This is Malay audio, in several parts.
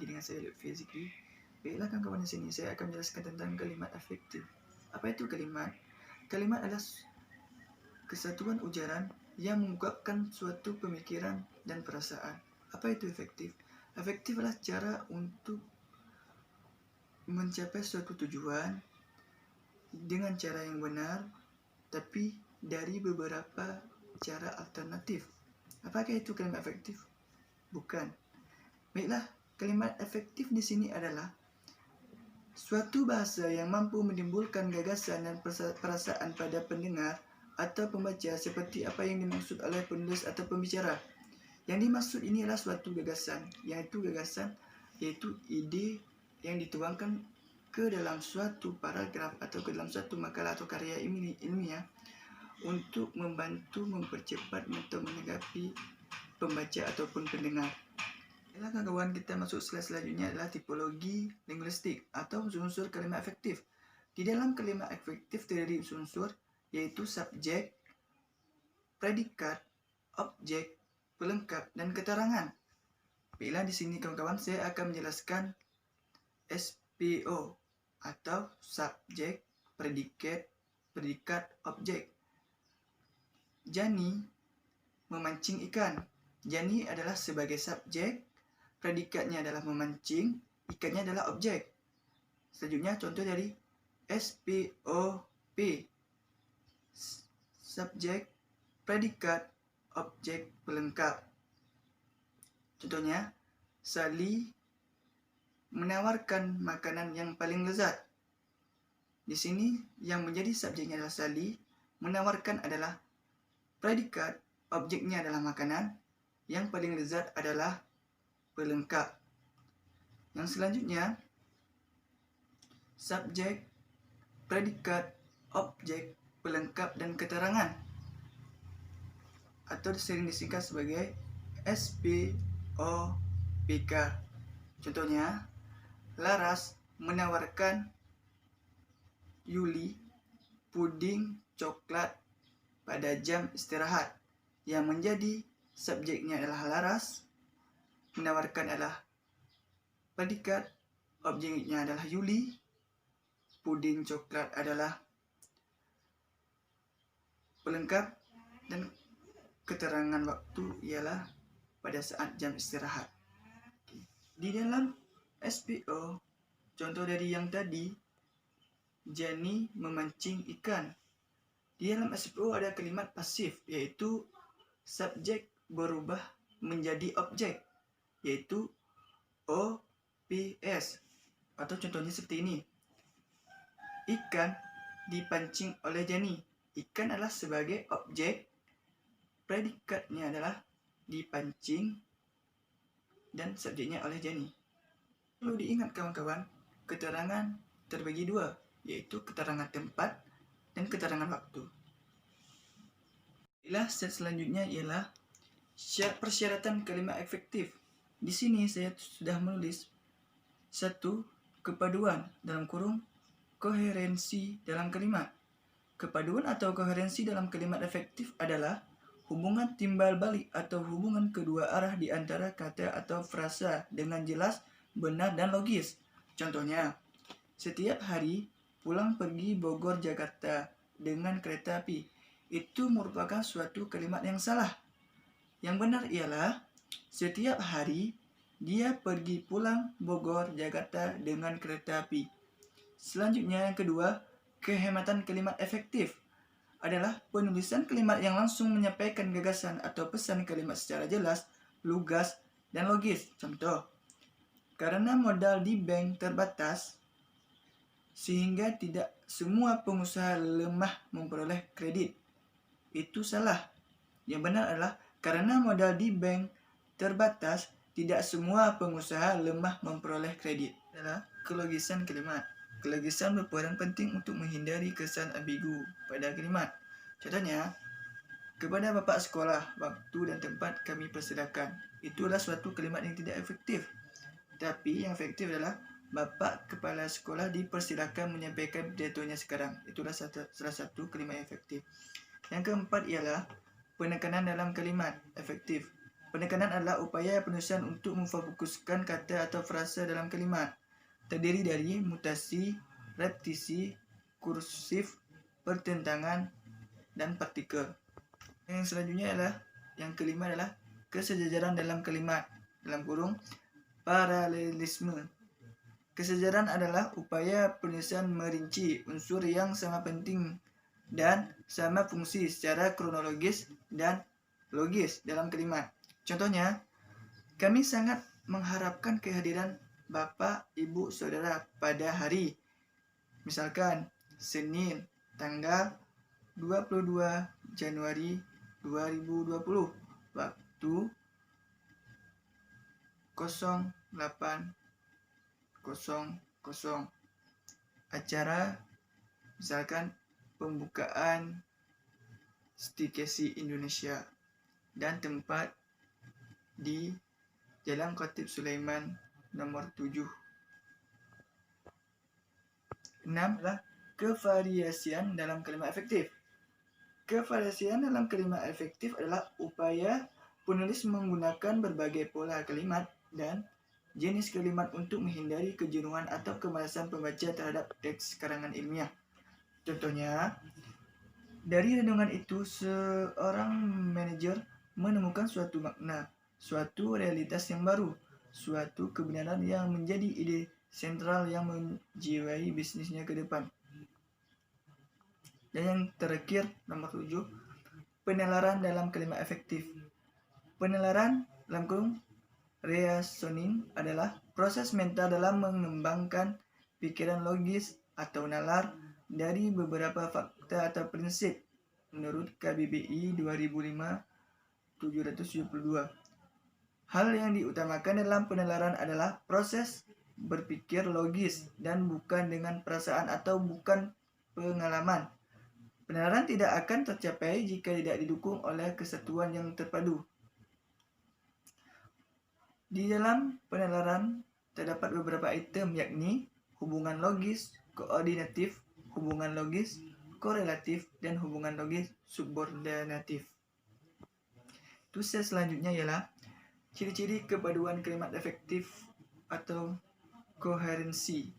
lagi dengan saya Lutfi Zikri. Baiklah kawan-kawan, di sini saya akan menjelaskan tentang kalimat afektif. Apa itu kalimat? Kalimat adalah kesatuan ujaran yang mengungkapkan suatu pemikiran dan perasaan. Apa itu efektif? Efektif adalah cara untuk mencapai suatu tujuan dengan cara yang benar, tapi dari beberapa cara alternatif. Apakah itu kalimat efektif? Bukan. Baiklah, kalimat efektif di sini adalah suatu bahasa yang mampu menimbulkan gagasan dan perasaan pada pendengar atau pembaca seperti apa yang dimaksud oleh penulis atau pembicara. Yang dimaksud ini adalah suatu gagasan, yaitu ide yang dituangkan ke dalam suatu paragraf atau ke dalam suatu makalah atau karya ilmiah untuk membantu mempercepat atau menanggapi pembaca ataupun pendengar. Baiklah kawan-kawan, kita masuk slide selanjutnya adalah tipologi linguistik atau unsur-unsur kalimat efektif. Di dalam kalimat efektif terdiri unsur-unsur yaitu subjek, predikat, objek, pelengkap, dan keterangan. Baiklah, di sini kawan-kawan saya akan menjelaskan SPO atau subjek, predikat, objek. Jani memancing ikan. Jani adalah sebagai subjek, predikatnya adalah memancing, ikannya adalah objek. Selanjutnya contoh dari SPOP. Subjek, predikat, objek, pelengkap. Contohnya, Sally menawarkan makanan yang paling lezat. Di sini yang menjadi subjeknya adalah Sally, menawarkan adalah predikat, objeknya adalah makanan, yang paling lezat adalah pelengkap. Yang selanjutnya, subjek, predikat, objek, pelengkap, dan keterangan, atau sering disingkat sebagai SPOPK. Contohnya, Laras menawarkan Yuli puding coklat pada jam istirahat. Yang menjadi subjeknya adalah Laras, menawarkan adalah predikat, objeknya adalah Yuli, puding coklat adalah pelengkap, dan keterangan waktu ialah pada saat jam istirahat. Di dalam SPO, contoh dari yang tadi, Jani memancing ikan. Di dalam SPO ada kalimat pasif, yaitu subjek berubah menjadi objek, yaitu OPS. Atau contohnya seperti ini. Ikan dipancing oleh Jani. Ikan adalah sebagai objek, predikatnya adalah dipancing, dan subjeknya oleh Jani. Perlu diingat kawan-kawan, keterangan terbagi dua, yaitu keterangan tempat dan keterangan waktu. Slide selanjutnya ialah persyaratan kalimat efektif. Di sini saya sudah menulis 1. Kepaduan dalam kurung koherensi dalam kalimat. Kepaduan atau koherensi dalam kalimat efektif adalah hubungan timbal balik atau hubungan kedua arah di antara kata atau frasa dengan jelas, benar, dan logis. Contohnya, setiap hari pulang pergi Bogor Jakarta dengan kereta api. Itu merupakan suatu kalimat yang salah. Yang benar ialah setiap hari dia pergi pulang Bogor Jakarta dengan kereta api. Selanjutnya yang kedua, kehematan kalimat efektif adalah penulisan kalimat yang langsung menyampaikan gagasan atau pesan kalimat secara jelas, lugas, dan logis. Contoh, karena modal di bank terbatas, sehingga tidak semua pengusaha lemah memperoleh kredit. Itu salah. Yang benar adalah karena modal di bank terbatas, tidak semua pengusaha lemah memperoleh kredit. Adalah kelogisan kalimat. Kelogisan berperan penting untuk menghindari kesan ambigu pada kalimat. Contohnya, kepada bapak sekolah, waktu dan tempat kami persilakan. Itulah suatu kalimat yang tidak efektif. Tapi yang efektif adalah bapak kepala sekolah dipersilakan menyampaikan pidatonya sekarang. Itulah salah satu kalimat yang efektif. Yang keempat ialah penekanan dalam kalimat efektif. Penekanan adalah upaya penulisan untuk memfokuskan kata atau frasa dalam kalimat. Terdiri dari mutasi, repetisi, kursif, pertentangan, dan partikel. Yang selanjutnya adalah yang kelima adalah kesejajaran dalam kalimat dalam kurung paralelisme. Kesejajaran adalah upaya penulisan merinci unsur yang sama penting dan sama fungsi secara kronologis dan logis dalam kalimat. Contohnya, kami sangat mengharapkan kehadiran Bapak, Ibu, Saudara pada hari, misalkan Senin, tanggal 22 Januari 2020, waktu 08.00. Acara misalkan pembukaan Staycation Indonesia dan tempat di Jalan Khatib Sulaiman nomor 7. 6 adalah kevariasian dalam kalimat efektif. Kevariasian dalam kalimat efektif adalah upaya penulis menggunakan berbagai pola kalimat dan jenis kalimat untuk menghindari kejenuhan atau kemalasan pembaca terhadap teks karangan ilmiah. Contohnya, dari renungan itu seorang manajer menemukan suatu makna, suatu realitas yang baru, suatu kebenaran yang menjadi ide sentral yang menjiwai bisnisnya ke depan. Dan yang terakhir, nomor 7, penalaran dalam kalimat efektif. Penalaran dalam kurung reasoning adalah proses mental dalam mengembangkan pikiran logis atau nalar dari beberapa fakta atau prinsip menurut KBBI 2005-772. Hal yang diutamakan dalam penalaran adalah proses berpikir logis dan bukan dengan perasaan atau bukan pengalaman. Penalaran tidak akan tercapai jika tidak didukung oleh kesatuan yang terpadu. Di dalam penalaran terdapat beberapa item, yakni hubungan logis koordinatif, hubungan logis korelatif, dan hubungan logis subordinatif. Tulisan selanjutnya ialah ciri-ciri kepaduan kalimat efektif atau koherensi.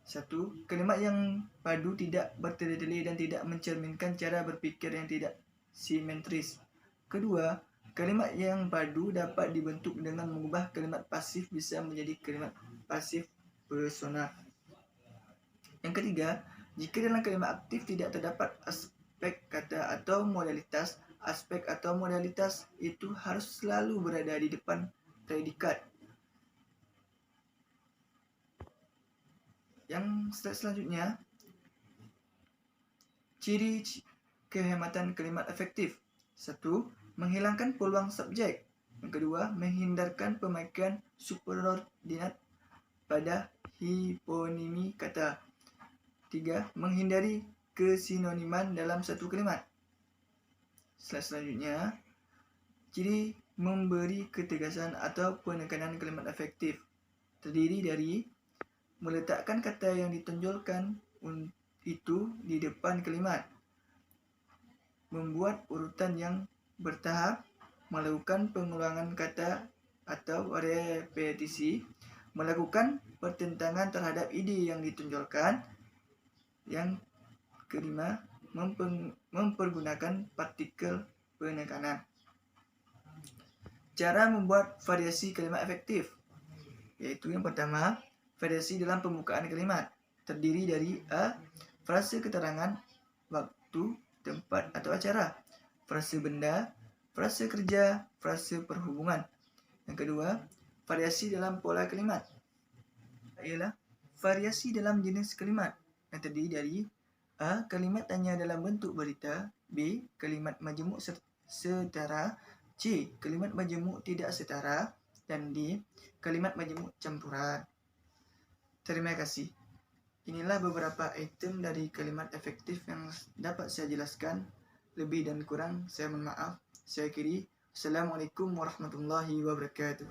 1. Kalimat yang padu tidak bertele-tele dan tidak mencerminkan cara berpikir yang tidak simetris. Kedua, kalimat yang padu dapat dibentuk dengan mengubah kalimat pasif bisa menjadi kalimat pasif personal. Yang ketiga, jika dalam kalimat aktif tidak terdapat aspek kata atau modalitas, aspek atau modalitas itu harus selalu berada di depan predikat. Yang selanjutnya, ciri kehematan kalimat efektif. 1. Menghilangkan peluang subjek. Yang kedua, menghindarkan pemakaian subordinat pada hiponimi kata. 3. Menghindari kesinoniman dalam satu kalimat. Selanjutnya, ciri memberi ketegasan atau penekanan kalimat efektif. Terdiri dari meletakkan kata yang ditonjolkan itu di depan kalimat, membuat urutan yang bertahap, melakukan pengulangan kata atau repetisi, melakukan pertentangan terhadap ide yang ditonjolkan. Yang kelima, mempergunakan partikel penekanan. Cara membuat variasi kalimat efektif, yaitu yang pertama, variasi dalam pembukaan kalimat. Terdiri dari A. Frase keterangan, waktu, tempat atau acara. Frase benda, frase kerja, frase perhubungan. Yang kedua, variasi dalam pola kalimat ialah variasi dalam jenis kalimat yang terdiri dari A. Kalimat tanya dalam bentuk berita, B. Kalimat majemuk setara, C. Kalimat majemuk tidak setara, dan D. Kalimat majemuk campuran. Terima kasih. Inilah beberapa item dari kalimat efektif yang dapat saya jelaskan. Lebih dan kurang saya mohon maaf. Saya akhiri. Assalamualaikum warahmatullahi wabarakatuh.